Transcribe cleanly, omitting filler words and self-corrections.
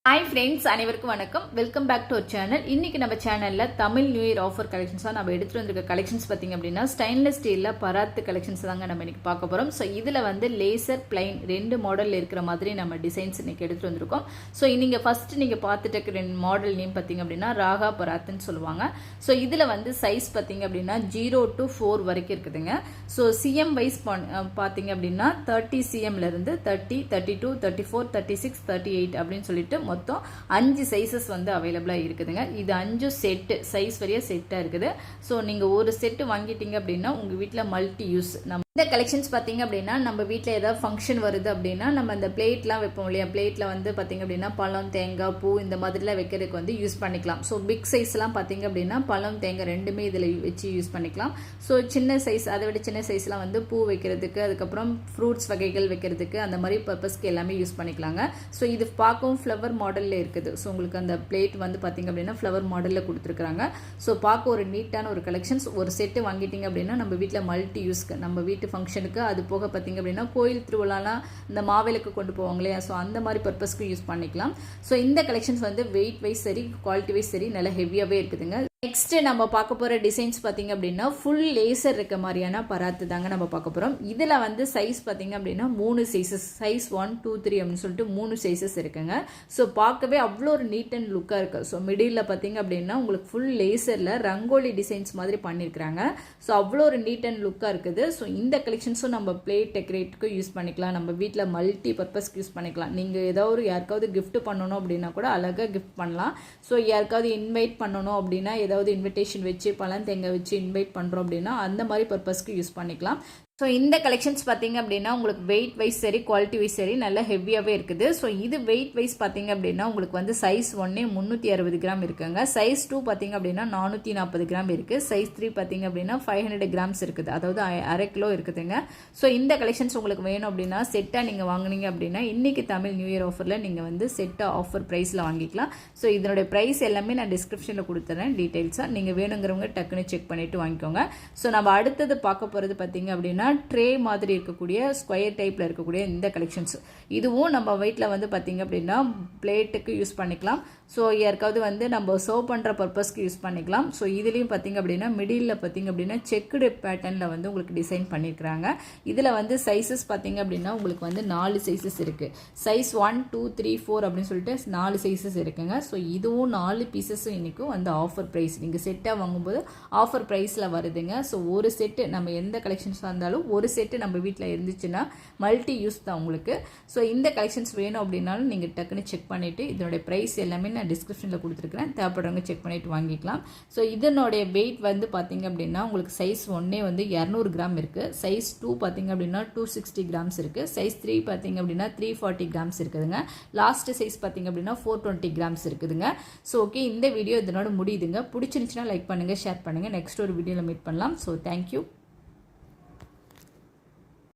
Hi friends, அனைவருக்கும் வணக்கம். Welcome back to our channel. இன்னைக்கு நம்ம சேனலில் தமிழ் நியூ இயர் ஆஃபர் கலெக்ஷன்ஸாக நம்ம எடுத்துகிட்டு வந்திருக்க கலெக்ஷன்ஸ் பார்த்திங்க அப்படின்னா ஸ்டெயின்லெஸ் ஸ்டீலில் பராத்து கலெக்ஷன்ஸ் தாங்க நம்ம இன்னைக்கு பார்க்க போகிறோம். ஸோ இதில் வந்து லேசர் பிளைன் ரெண்டு மாடல் இருக்கிற மாதிரி நம்ம டிசைன்ஸ் இன்னைக்கு எடுத்துகிட்டு வந்திருக்கோம். ஸோ நீங்கள் ஃபஸ்ட்டு நீங்கள் பார்த்துட்டு ரெண்டு மாடல் நேம் பார்த்திங்க அப்படின்னா ராகா பராத்துன்னு சொல்லுவாங்க. ஸோ இதில் வந்து சைஸ் பார்த்திங்க அப்படின்னா 0 to 4 வரைக்கும் இருக்குதுங்க. ஸோ சிஎம் வைஸ் பார்த்திங்க அப்படின்னா 30 சிஎம்லேருந்து 30, 32, 34, 36, 38 அப்படின்னு சொல்லிட்டு மொத்தம் 5 சைஸஸ் வந்து அவைலபிளா இருக்குதுங்க. இது 5 செட் சைஸ் வரைய செட்டா இருக்குது. ஸோ நீங்க ஒரு செட் வாங்கிட்டீங்க அப்படின்னா உங்க வீட்டில் மல்டி யூஸ் இந்த கலெக்ஷன்ஸ் பார்த்தீங்க அப்படின்னா நம்ம வீட்டில் ஏதாவது ஃபங்க்ஷன் வருது அப்படின்னா நம்ம அந்த பிளேட்லாம் வைப்போம் இல்லையா, பிளேட்டில் வந்து பார்த்தீங்க அப்படின்னா பழம், தேங்காய், பூ இந்த மாதிரிலாம் வைக்கிறதுக்கு வந்து யூஸ் பண்ணிக்கலாம். ஸோ பிக் சைஸ்லாம் பார்த்தீங்க அப்படின்னா பழம், தேங்காய் ரெண்டுமே இதில் வச்சு யூஸ் பண்ணிக்கலாம். ஸோ சின்ன சைஸ், அதை விட சின்ன சைஸ்லாம் வந்து பூ வைக்கிறதுக்கு, அதுக்கப்புறம் ஃப்ரூட்ஸ் வகைகள் வைக்கிறதுக்கு, அந்த மாதிரி பர்பஸ்க்கு எல்லாமே யூஸ் பண்ணிக்கலாங்க. ஸோ இது பார்க்கவும் ஃப்ளவர் மாடலில் இருக்குது. ஸோ உங்களுக்கு அந்த பிளேட் வந்து பார்த்தீங்க அப்படின்னா ஃப்ளவர் மாடலில் கொடுத்துருக்குறாங்க. ஸோ பார்க்க ஒரு நீட்டான ஒரு கலெக்ஷன்ஸ். ஒரு செட்டு வாங்கிட்டீங்க அப்படின்னா நம்ம வீட்டில் மல்டி யூஸ்க்கு, நம்ம வீட்டு ஃபங்க்ஷனுக்கு, அது போக பார்த்தீங்க அப்படின்னா கோயில் திருவிழாலாம் இந்த மாவிளக்கு கொண்டு போவாங்க இல்லையா, ஸோ அந்த மாதிரி பர்பஸ்க்கு யூஸ் பண்ணிக்கலாம். ஸோ இந்த கலெக்ஷன்ஸ் வந்து வெயிட் வைஸ் சரி, குவாலிட்டி வைஸ் சரி, நல்லா ஹெவியாகவே இருக்குதுங்க. நெக்ஸ்ட் நம்ம பார்க்க போகிற டிசைன்ஸ் பார்த்தீங்க அப்படின்னா ஃபுல் லேசர் இருக்க மாதிரியான பராத்து தாங்க நம்ம பார்க்க போகிறோம். இதில் வந்து சைஸ் பார்த்தீங்க அப்படின்னா 3 சைஸஸ், சைஸ் 1, 2, 3 அப்படின்னு சொல்லிட்டு 3 சைஸஸ் இருக்குங்க. ஸோ பார்க்கவே அவ்வளோ ஒரு நீட் அண்ட் லுக்காக இருக்குது. ஸோ மிடில் பார்த்தீங்க அப்படின்னா உங்களுக்கு ஃபுல் லேசரில் ரங்கோலி டிசைன்ஸ் மாதிரி பண்ணியிருக்கிறாங்க. ஸோ அவ்வளோ ஒரு நீட் அண்ட் லுக்காக இருக்குது. ஸோ இந்த கலெக்ஷன்ஸும் நம்ம பிளேட் டெக்கரேட்டுக்கு யூஸ் பண்ணிக்கலாம், நம்ம வீட்டில் மல்டி பர்பஸ்க்கு யூஸ் பண்ணிக்கலாம். நீங்கள் ஏதாவது ஒரு யாருக்காவது கிஃப்ட் பண்ணணும் அப்படின்னா கூட அழகாக கிஃப்ட் பண்ணலாம். ஸோ யாருக்காவது இன்வைட் பண்ணணும் அப்படின்னா ஏதாவது இன்விடேஷன் வச்சு பழம், தேங்காய் வச்சு இன்வைட் பண்ணுறோம் அப்படின்னா அந்த மாதிரி பர்பஸ்க்கு யூஸ் பண்ணிக்கலாம். ஸோ இந்த கலெக்ஷன்ஸ் பார்த்தீங்க அப்படின்னா உங்களுக்கு வெயிட் வைஸ் சரி, குவாலிட்டி வைஸ் சரி, நல்ல ஹெவியாகவே இருக்குது. ஸோ இது வெயிட் வைஸ் பார்த்தீங்க அப்படின்னா உங்களுக்கு வந்து சைஸ் 1 360 கிராம் இருக்குங்க. சைஸ் 2 பார்த்தீங்க அப்படின்னா 440 கிராம் இருக்குது. சைஸ் 3 பார்த்தீங்க அப்படின்னா 500 கிராம்ஸ் இருக்குது, அதாவது அரை கிலோ இருக்குதுங்க. ஸோ இந்த கலெக்ஷன்ஸ் உங்களுக்கு வேணும் அப்படின்னா செட்டாக நீங்கள் வாங்கினீங்க அப்படின்னா இன்றைக்கி தமிழ் நியூ இயர் ஆஃபரில் நீங்கள் வந்து செட்டாக ஆஃபர் ப்ரைஸில் வாங்கிக்கலாம். ஸோ இதனுடைய ப்ரைஸ் எல்லாமே நான் டிஸ்கிரிப்ஷனில் கொடுத்துறேன் டீட்டெயில்ஸாக, நீங்கள் வேணுங்கிறவங்க டக்குன்னு செக் பண்ணிவிட்டு வாங்கிக்கோங்க. ஸோ நம்ம அடுத்தது பார்க்க போகிறது பார்த்தீங்க அப்படின்னா ட்ரே மாதிரி இருக்கக்கூடிய ஸ்கொயர் டைப்ல இருக்கக்கூடிய இந்த கலெக்ஷன்ஸ். இதுவும் நம்ம வீட்டில் வந்து பார்த்தீங்க அப்படின்னா பிளேட்டுக்கு யூஸ் பண்ணிக்கலாம். ஸோ யாருக்காவது வந்து நம்ம சர்வ் பண்ணுற பர்பஸ்க்கு யூஸ் பண்ணிக்கலாம். ஸோ இதுலேயும் பார்த்தீங்க அப்படின்னா மிடில் பார்த்தீங்க அப்படின்னா செக்குடு பேட்டர்னில் வந்து உங்களுக்கு டிசைன் பண்ணியிருக்கிறாங்க. இதில் வந்து சைஸஸ் பார்த்தீங்க அப்படின்னா உங்களுக்கு வந்து 4 சைஸஸ் இருக்குது. சைஸ் 1, 2, 3, 4 அப்படின்னு சொல்லிட்டு 4 சைஸஸ் இருக்குங்க. ஸோ இதுவும் 4 பீசஸும் இன்றைக்கும் வந்து ஆஃபர் ப்ரைஸ், நீங்கள் செட்டாக வாங்கும்போது ஆஃபர் ப்ரைஸில் வருதுங்க. ஸோ ஒரு செட்டு நம்ம எந்த கலெக்ஷன்ஸாக இருந்தாலும் ஒரு செட்டு நம்ம வீட்டில் இருந்துச்சுன்னா மல்டி யூஸ் தான் உங்களுக்கு. ஸோ இந்த கலெக்ஷன்ஸ் வேணும் அப்படின்னாலும் நீங்கள் டக்குன்னு செக் பண்ணிவிட்டு இதனுடைய ப்ரைஸ் எல்லாமே நான் டிஸ்கிரிப்ஷனில் கொடுத்துருக்குறேன், தேவைப்படுறவங்க செக் பண்ணிவிட்டு வாங்கிக்கலாம். ஸோ இதனுடைய வெயிட் வந்து பார்த்தீங்க அப்படின்னா உங்களுக்கு சைஸ் 1 வந்து 200 கிராம் இருக்குது. சைஸ் 2 பார்த்தீங்க அப்படின்னா 260 கிராம்ஸ் இருக்குது. சைஸ் 3 பார்த்தீங்க அப்படின்னா 340 கிராம்ஸ் இருக்குதுங்க. லாஸ்ட் சைஸ் பார்த்தீங்க அப்படின்னா 420 கிராம்ஸ் இருக்குதுங்க. ஸோ ஓகே, இந்த வீடியோ இதனோட முடியுதுங்க. பிடிச்சிருந்துச்சுன்னா லைக் பண்ணுங்கள், ஷேர் பண்ணுங்கள். நெக்ஸ்ட் ஒரு வீடியோவில் மீட் பண்ணலாம். So thank you.